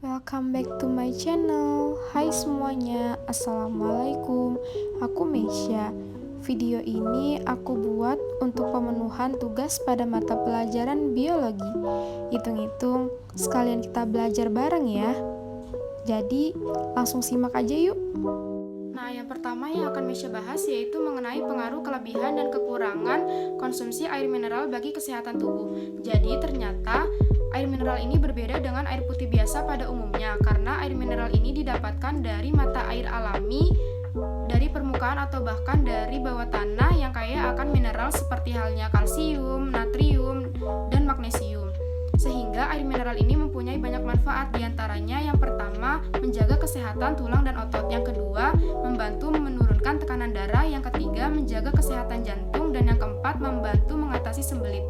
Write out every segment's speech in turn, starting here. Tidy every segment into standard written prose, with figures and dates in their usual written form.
Welcome back to my channel. Hai semuanya, Assalamualaikum. Aku Meisha. Video ini aku buat untuk pemenuhan tugas pada mata pelajaran biologi. Hitung-hitung, sekalian kita belajar bareng ya. Jadi, langsung simak aja yuk. Nah, yang pertama yang akan Meisha bahas yaitu mengenai pengaruh kelebihan dan kekurangan konsumsi air mineral bagi kesehatan tubuh. Jadi, ternyata air mineral ini berbeda dengan air putih biasa pada umumnya karena air mineral ini didapatkan dari mata air alami, dari permukaan atau bahkan dari bawah tanah yang kaya akan mineral seperti halnya kalsium, natrium, dan magnesium. Sehingga air mineral ini mempunyai banyak manfaat, diantaranya yang pertama menjaga kesehatan tulang dan otot, yang kedua membantu menurunkan tekanan darah, yang ketiga menjaga kesehatan jantung, dan yang keempat membantu mengatasi sembelit.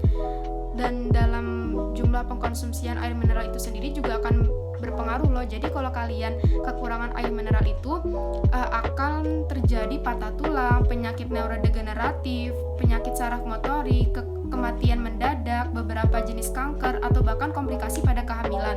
Dan dalam jumlah pengkonsumsian air mineral itu sendiri juga akan berpengaruh loh. Jadi kalau kalian kekurangan air mineral itu akan terjadi patah tulang, penyakit neurodegeneratif, penyakit saraf motorik, kematian mendadak, beberapa jenis kanker, atau bahkan komplikasi pada kehamilan.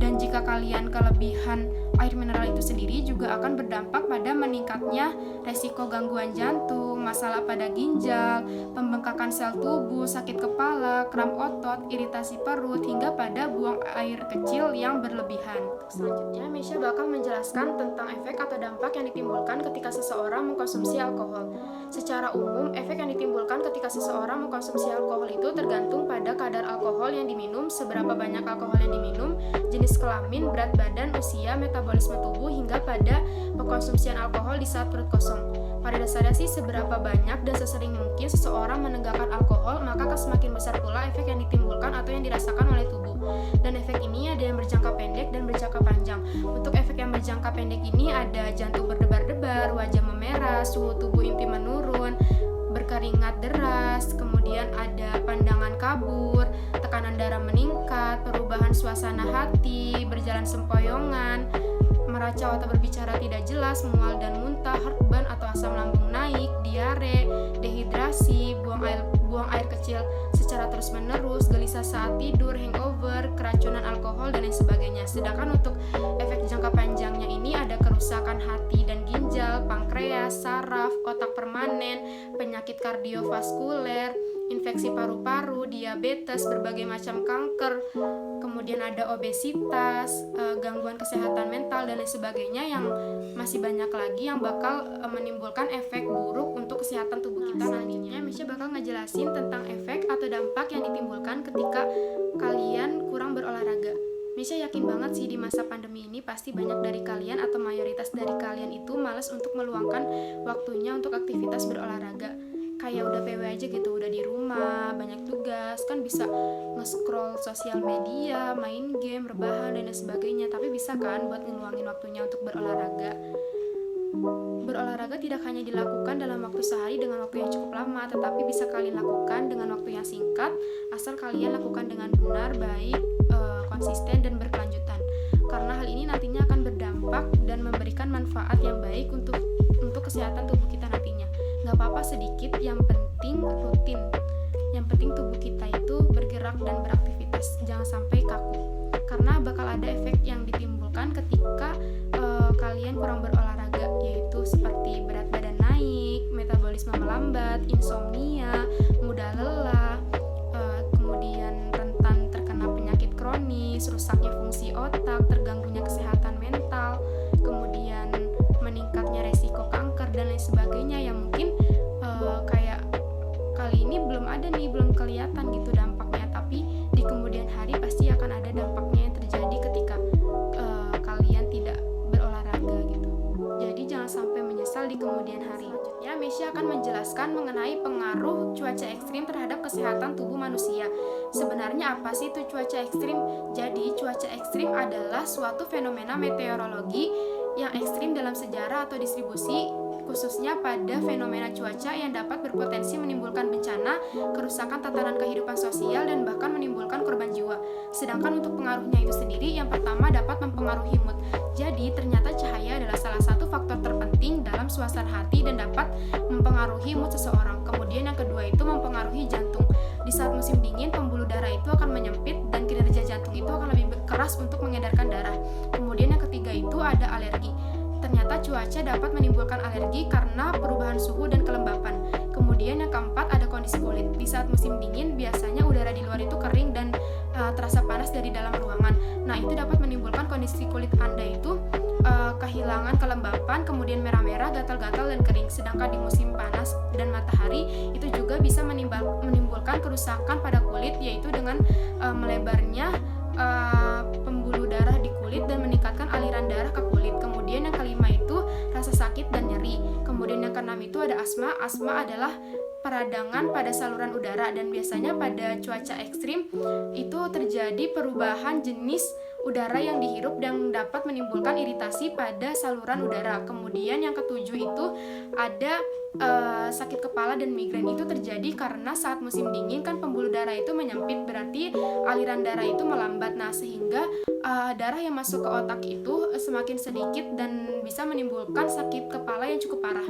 Dan jika kalian kelebihan air mineral itu sendiri juga akan berdampak pada meningkatnya resiko gangguan jantung, masalah pada ginjal, pembengkakan sel tubuh, sakit kepala, kram otot, iritasi perut, hingga pada buang air kecil yang berlebihan. Selanjutnya, Meisha bakal menjelaskan tentang efek atau dampak yang ditimbulkan ketika seseorang mengkonsumsi alkohol. Secara umum, efek yang ditimbulkan ketika seseorang mengkonsumsi alkohol itu tergantung pada kadar alkohol yang diminum, seberapa banyak alkohol yang diminum, jenis kelamin, berat badan, usia, metabolisme tubuh, hingga pada pengkonsumsian alkohol di saat perut kosong. Pada dasarnya sih seberapa banyak dan sesering mungkin seseorang menegakkan alkohol, maka akan semakin besar pula efek yang ditimbulkan atau yang dirasakan oleh tubuh. Dan efek ini ada yang berjangka pendek dan berjangka panjang. Untuk efek yang berjangka pendek ini ada jantung berdebar-debar, wajah memerah, suhu tubuh inti menurun, berkeringat deras, kemudian ada pandangan kabur, tekanan darah meningkat, perubahan suasana hati, berjalan sempoyongan, meracau atau berbicara tidak jelas, mual dan muntah, heartburn atau asam lambung naik, diare, dehidrasi, buang air kecil secara terus-menerus, gelisah saat tidur, hangover, keracunan alkohol, dan lain sebagainya. Sedangkan untuk efek jangka panjangnya ini ada kerusakan hati dan ginjal, pankreas, saraf, otak permanen, penyakit kardiovaskuler, infeksi paru-paru, diabetes, berbagai macam kanker, kemudian ada obesitas, gangguan kesehatan mental, dan lain sebagainya yang masih banyak lagi yang bakal menimbulkan efek buruk untuk kesehatan tubuh kita. Selanjutnya, Meisha bakal ngejelasin tentang efek atau dampak yang ditimbulkan ketika kalian kurang berolahraga. Meisha yakin banget sih di masa pandemi ini pasti banyak dari kalian atau mayoritas dari kalian itu malas untuk meluangkan waktunya untuk aktivitas berolahraga. Kayak udah PW aja gitu, udah di rumah, banyak tugas, kan bisa nge-scroll sosial media, main game, rebahan, dan lain sebagainya. Tapi bisa kan buat ngeluangin waktunya untuk berolahraga. Berolahraga tidak hanya dilakukan dalam waktu sehari dengan waktu yang cukup lama, tetapi bisa kalian lakukan dengan waktu yang singkat, asal kalian lakukan dengan benar, baik, konsisten, dan berkelanjutan. Karena hal ini nantinya akan berdampak dan memberikan manfaat yang baik untuk kesehatan tubuh kita nantinya. Gak apa-apa sedikit, yang penting rutin. Yang penting tubuh kita itu bergerak dan beraktivitas, jangan sampai kaku. Karena bakal ada efek yang ditimbulkan ketika kalian kurang berolahraga, yaitu seperti berat badan naik, metabolisme melambat, insomnia, mudah lelah, kemudian rentan terkena penyakit kronis, rusaknya fungsi otak, terganggunya kesehatan mental, kemudian meningkatnya resiko kanker, dan lain sebagainya yang mungkin kayak kali ini belum kelihatan gitu dampaknya, tapi di kemudian hari pasti akan ada dampaknya yang terjadi ketika kalian tidak berolahraga gitu. Jadi jangan sampai menyesal di kemudian hari. Selanjutnya, Meisha akan menjelaskan mengenai pengaruh cuaca ekstrim terhadap kesehatan tubuh manusia. Sebenarnya apa sih itu cuaca ekstrim? Jadi cuaca ekstrim adalah suatu fenomena meteorologi yang ekstrim dalam sejarah atau distribusi, khususnya pada fenomena cuaca yang dapat berpotensi menimbulkan bencana, kerusakan tatanan kehidupan sosial, dan bahkan menimbulkan korban jiwa. Sedangkan untuk pengaruhnya itu sendiri, yang pertama dapat mempengaruhi mood. Jadi ternyata cahaya adalah salah satu faktor terpenting dalam suasana hati dan dapat mempengaruhi mood seseorang. Kemudian yang kedua itu mempengaruhi jantung. Di saat musim dingin, pembuluh darah itu akan menyempit dan kinerja jantung itu akan lebih keras untuk mengedarkan darah. Kemudian yang ketiga itu ada alergi. Ternyata cuaca dapat menimbulkan alergi karena perubahan suhu dan kelembapan. Kemudian yang keempat ada kondisi kulit. Di saat musim dingin biasanya udara di luar itu kering dan terasa panas dari dalam ruangan. Nah, itu dapat menimbulkan kondisi kulit Anda itu kehilangan kelembapan, kemudian merah-merah, gatal-gatal dan kering. Sedangkan di musim panas dan matahari itu juga bisa menimbulkan kerusakan pada kulit, yaitu dengan melebarnya pembuluh darah di kulit dan meningkatkan aliran darah ke kulit. Kemudian yang kelima itu rasa sakit dan nyeri. Kemudian yang keenam itu ada asma. Asma adalah peradangan pada saluran udara dan biasanya pada cuaca ekstrim itu terjadi perubahan jenis udara yang dihirup dan dapat menimbulkan iritasi pada saluran udara. Kemudian yang ketujuh itu ada sakit kepala dan migrain. Itu terjadi karena saat musim dingin kan pembuluh darah itu menyempit, berarti aliran darah itu melambat. Nah, sehingga darah yang masuk ke otak itu semakin sedikit dan bisa menimbulkan sakit kepala yang cukup parah.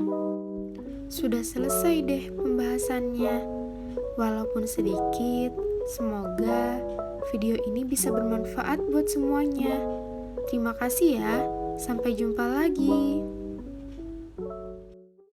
Sudah selesai deh pembahasannya. Walaupun sedikit, semoga video ini bisa bermanfaat buat semuanya. Terima kasih ya. Sampai jumpa lagi.